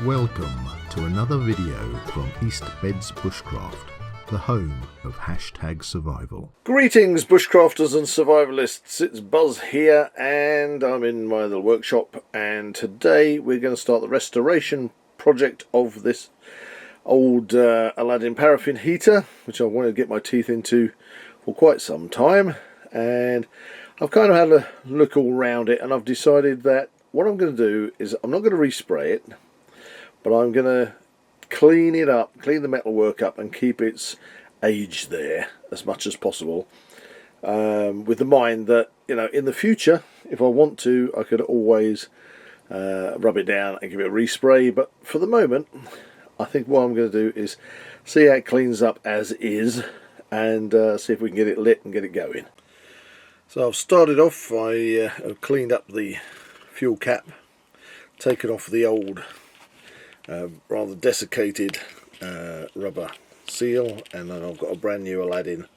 Welcome to another video from East Beds Bushcraft, the home of #survival. Greetings bushcrafters and survivalists, it's Buzz here and I'm in my little workshop, and today we're going to start the restoration project of this old Aladdin Paraffin heater, which I wanted to get my teeth into for quite some time, and I've kind of had a look all around it and I've decided that what I'm going to do is I'm not going to respray it, but I'm going to clean it up, clean the metalwork up and keep its age there as much as possible, with the mind that, you know, in the future if I want to I could always rub it down and give it a respray, but for the moment I think what I'm going to do is see how it cleans up as is and see if we can get it lit and get it going. So I've started off, I have cleaned up the fuel cap, taken off the old rather desiccated rubber seal, and then I've got a brand new Aladdin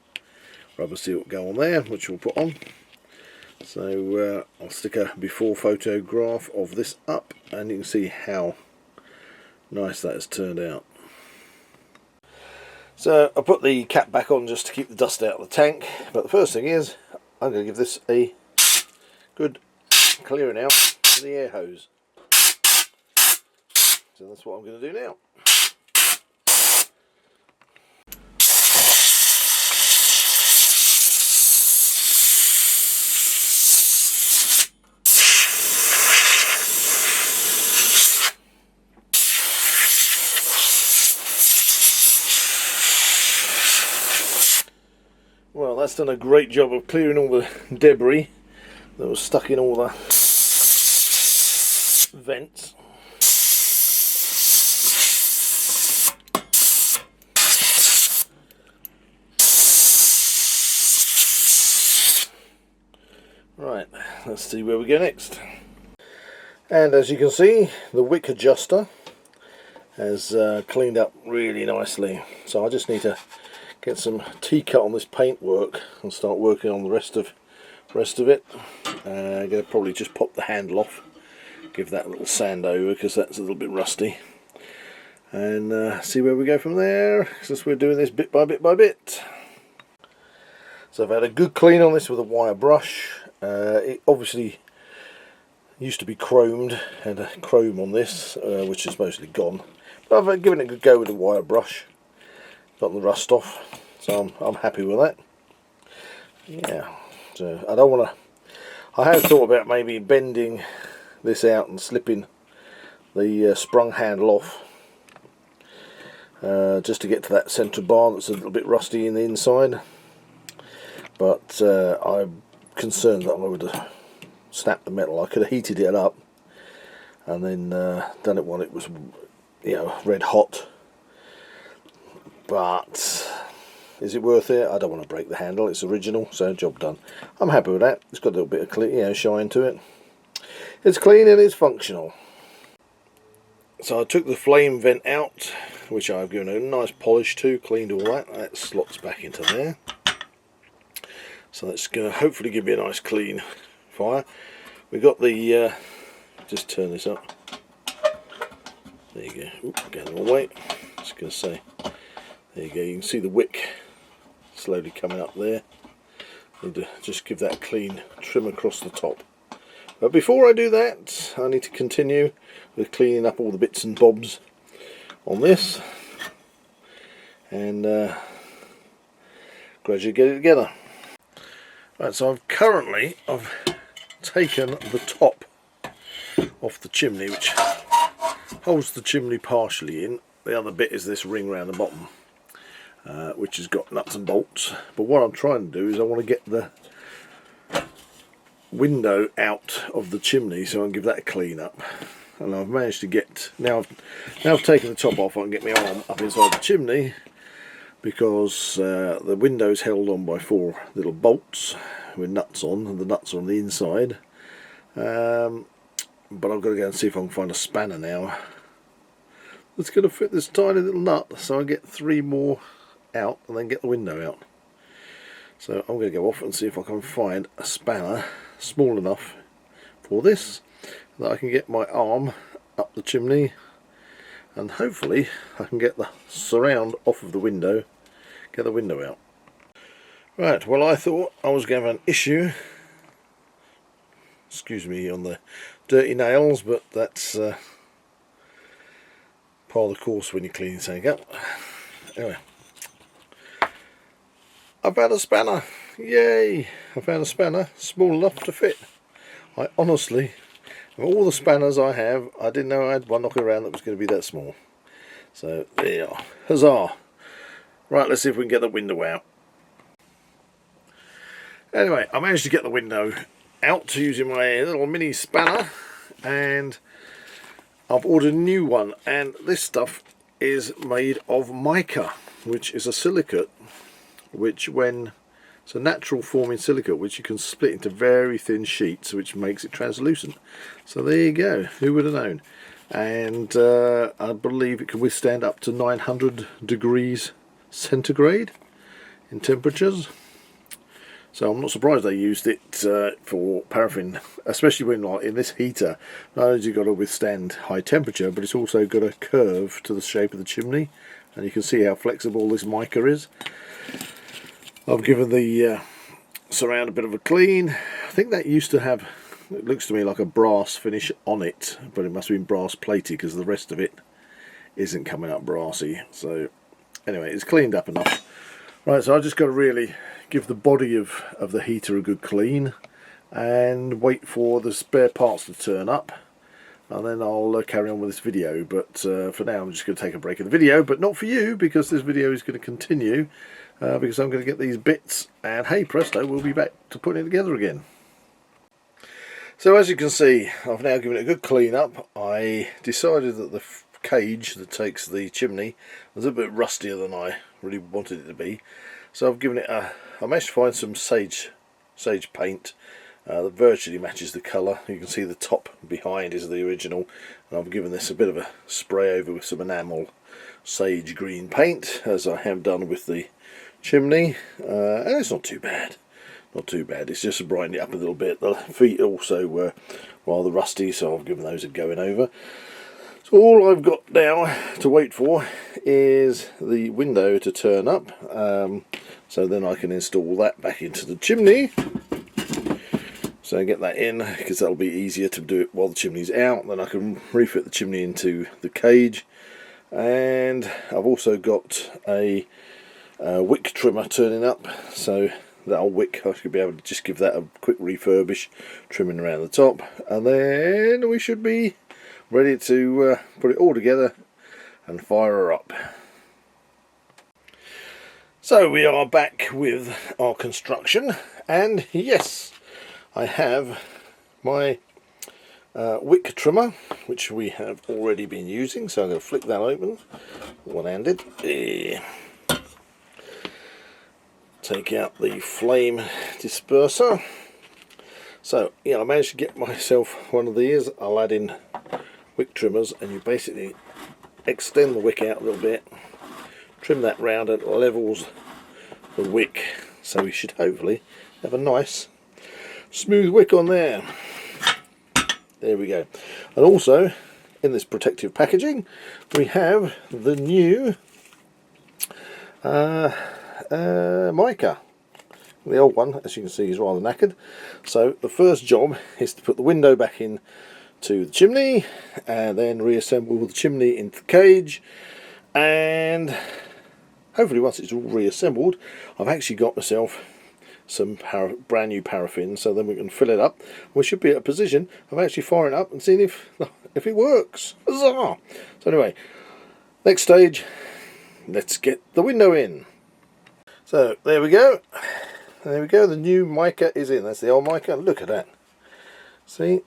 rubber seal to go on there, which we'll put on. So I'll stick a before photograph of this up and you can see how nice that has turned out. So I put the cap back on just to keep the dust out of the tank, but the first thing is I'm going to give this a good clearing out with the air hose. So that's what I'm going to do now. Well, that's done a great job of clearing all the debris that was stuck in all the vents. Right, let's see where we go next. And as you can see, the wick adjuster has cleaned up really nicely, so I just need to get some T-cut on this paintwork and start working on the rest of it. I'm going to probably just pop the handle off, give that a little sand over because that's a little bit rusty, and see where we go from there, since we're doing this bit by bit by bit. So I've had a good clean on this with a wire brush. It obviously used to be chromed, had a chrome on this, which is mostly gone, but I've given it a good go with a wire brush, got the rust off, so I'm happy with that. Yeah, so I don't want to, I have thought about maybe bending this out and slipping the sprung handle off, just to get to that centre bar that's a little bit rusty in the inside, but I'm concerned that I would have snapped the metal. I could have heated it up and then done it while it was, you know, red hot, but is it worth it? I don't want to break the handle, it's original, so job done. I'm happy with that. It's got a little bit of clean, you know, shine to it. It's clean and it's functional. So I took the flame vent out, which I've given a nice polish to, cleaned all that. That slots back into there. So that's going to hopefully give me a nice clean fire. We've got the, just turn this up. There you go. Oop, going the wrong way. Just going to say, there you go. You can see the wick slowly coming up there. Need to just give that a clean trim across the top. But before I do that, I need to continue with cleaning up all the bits and bobs on this, and gradually get it together. Right, so I've taken the top off the chimney, which holds the chimney partially in. The other bit is this ring around the bottom, which has got nuts and bolts. But what I'm trying to do is I want to get the window out of the chimney so I can give that a clean up. And I've managed to get, now I've taken the top off, I can get my arm up inside the chimney, because the window's held on by 4 little bolts with nuts on, and the nuts are on the inside. But I've got to go and see if I can find a spanner now that's going to fit this tiny little nut, so I get 3 more out and then get the window out. So I'm going to go off and see if I can find a spanner small enough for this, that I can get my arm up the chimney and hopefully I can get the surround off of the window, get the window out. Right, well, I thought I was going to have an issue, excuse me on the dirty nails, but that's part of the course when you're cleaning something up. Anyway, I found a spanner, yay! I found a spanner small enough to fit. I honestly, of all the spanners I have, I didn't know I had one knocking around that was going to be that small. So there you are, huzzah! Right, let's see if we can get the window out. Anyway, I managed to get the window out using my little mini spanner, and I've ordered a new one, and this stuff is made of mica, which is a silicate, which it's a natural forming silicate which you can split into very thin sheets, which makes it translucent. So there you go, who would have known. And I believe it can withstand up to 900 degrees centigrade in temperatures. So I'm not surprised they used it for paraffin, especially when, like, in this heater, not only has it got to withstand high temperature, but it's also got a curve to the shape of the chimney, and you can see how flexible this mica is. I've given the surround a bit of a clean. I think that used to have, it looks to me like a brass finish on it, but it must have been brass plated because the rest of it isn't coming up brassy. So anyway, it's cleaned up enough. Right, so I've just got to really give the body of the heater a good clean and wait for the spare parts to turn up, and then I'll carry on with this video. But for now I'm just going to take a break of the video, but not for you, because this video is going to continue because I'm going to get these bits, and hey presto, we'll be back to putting it together again. So as you can see, I've now given it a good clean up. I decided that the cage that takes the chimney was a bit rustier than I really wanted it to be, so I've given it I managed to find some sage paint that virtually matches the colour. You can see the top behind is the original, and I've given this a bit of a spray over with some enamel sage green paint, as I have done with the chimney, and it's not too bad. Not too bad, it's just to brighten it up a little bit. The feet also were rather rusty, so I've given those a going over. So all I've got now to wait for is the window to turn up, so then I can install that back into the chimney. So get that in, because that'll be easier to do it while the chimney's out. Then I can refit the chimney into the cage, and I've also got a wick trimmer turning up, so that old wick, I should be able to just give that a quick refurbish, trimming around the top, and then we should be ready to put it all together and fire her up. So we are back with our construction, and yes, I have my wick trimmer, which we have already been using, so I'm going to flick that open, one-handed. Take out the flame disperser. So yeah, I managed to get myself one of these Aladdin wick trimmers, and you basically extend the wick out a little bit, trim that round, and it levels the wick, so we should hopefully have a nice smooth wick on there. There we go. And also in this protective packaging we have the new mica. The old one, as you can see, is rather knackered, so the first job is to put the window back in to the chimney, and then reassemble the chimney into the cage, and hopefully once it's all reassembled, I've actually got myself some brand new paraffin, so then we can fill it up. We should be at a position of actually firing it up and seeing if it works. Huzzah! So anyway, next stage, let's get the window in. So there we go. There we go, the new mica is in. That's the old mica. Look at that. See?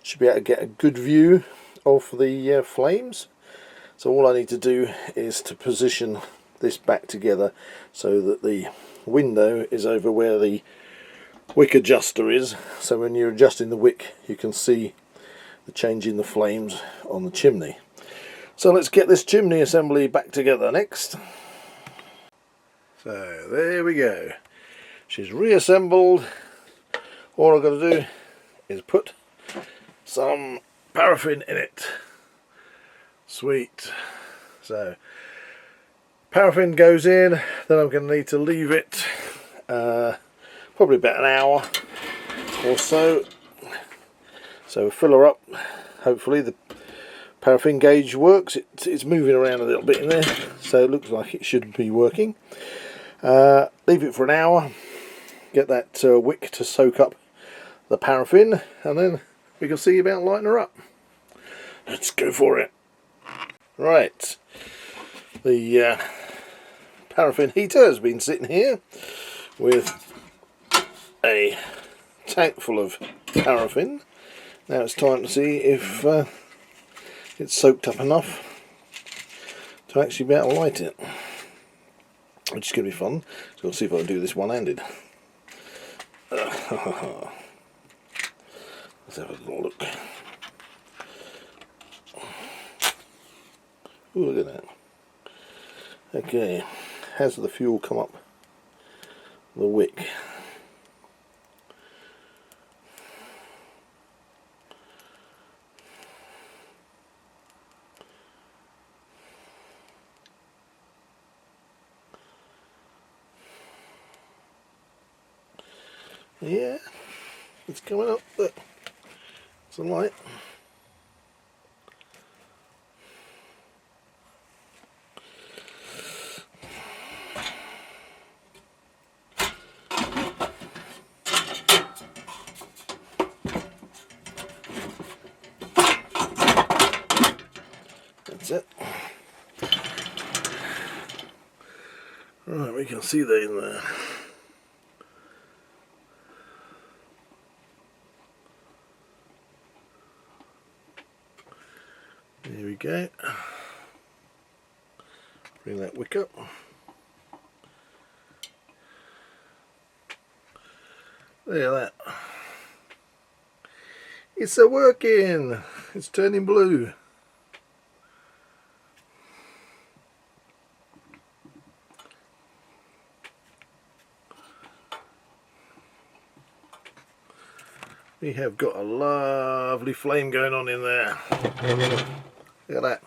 Should be able to get a good view of the flames. So all I need to do is to position this back together so that the window is over where the wick adjuster is. So when you're adjusting the wick, you can see the change in the flames on the chimney. So let's get this chimney assembly back together next. So there we go. She's reassembled. All I've got to do is put some paraffin in it. Sweet. So paraffin goes in, then I'm going to need to leave it probably about an hour or so. So fill her up. Hopefully the paraffin gauge works. It's moving around a little bit in there, so it looks like it should be working. Leave it for an hour, get that wick to soak up the paraffin, and then we can see about lighting her up. Let's go for it. Right, the paraffin heater has been sitting here with a tank full of paraffin. Now it's time to see if it's soaked up enough to actually be able to light it, which is going to be fun. So we'll see if I can do this one-handed. Let's have a little look. Ooh, look at that. Okay, has the fuel come up the wick? Yeah, it's coming up. Look, it's a light. That's it. Right, we can see that in there. There we go. Bring that wick up. Look at that. It's a working. It's turning blue. We have got a lovely flame going on in there. Look at that.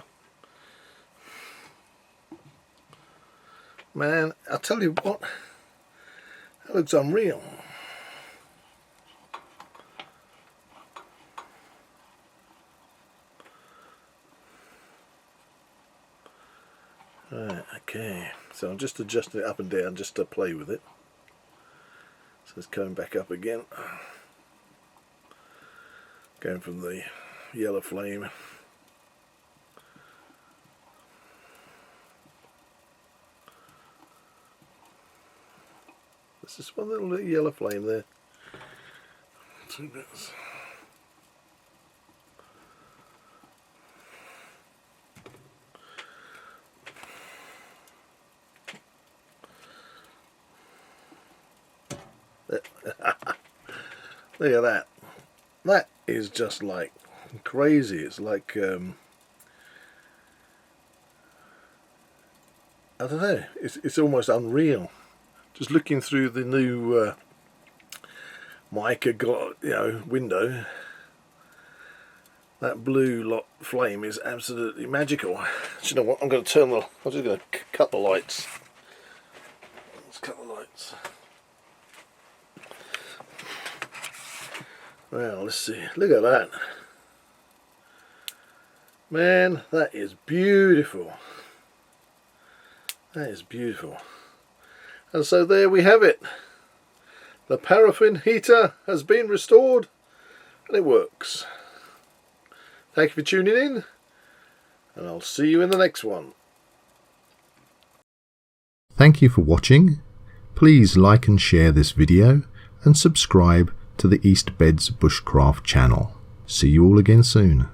Man, I'll tell you what, that looks unreal. Right, okay, so I'm just adjusting it up and down just to play with it. So it's coming back up again. Going from the yellow flame. There's just one little yellow flame there. 2 bits. Look at that. That is just like crazy. It's like I don't know. It's almost unreal. Just looking through the new mica window, that blue flame is absolutely magical. Do you know what? I'm going to turn the. I'm just going to cut the lights. Let's cut the lights. Well, let's see. Look at that. Man, that is beautiful. That is beautiful. And so there we have it. The paraffin heater has been restored and it works. Thank you for tuning in, and I'll see you in the next one. Thank you for watching. Please like and share this video and subscribe to the East Beds Bushcraft channel. See you all again soon.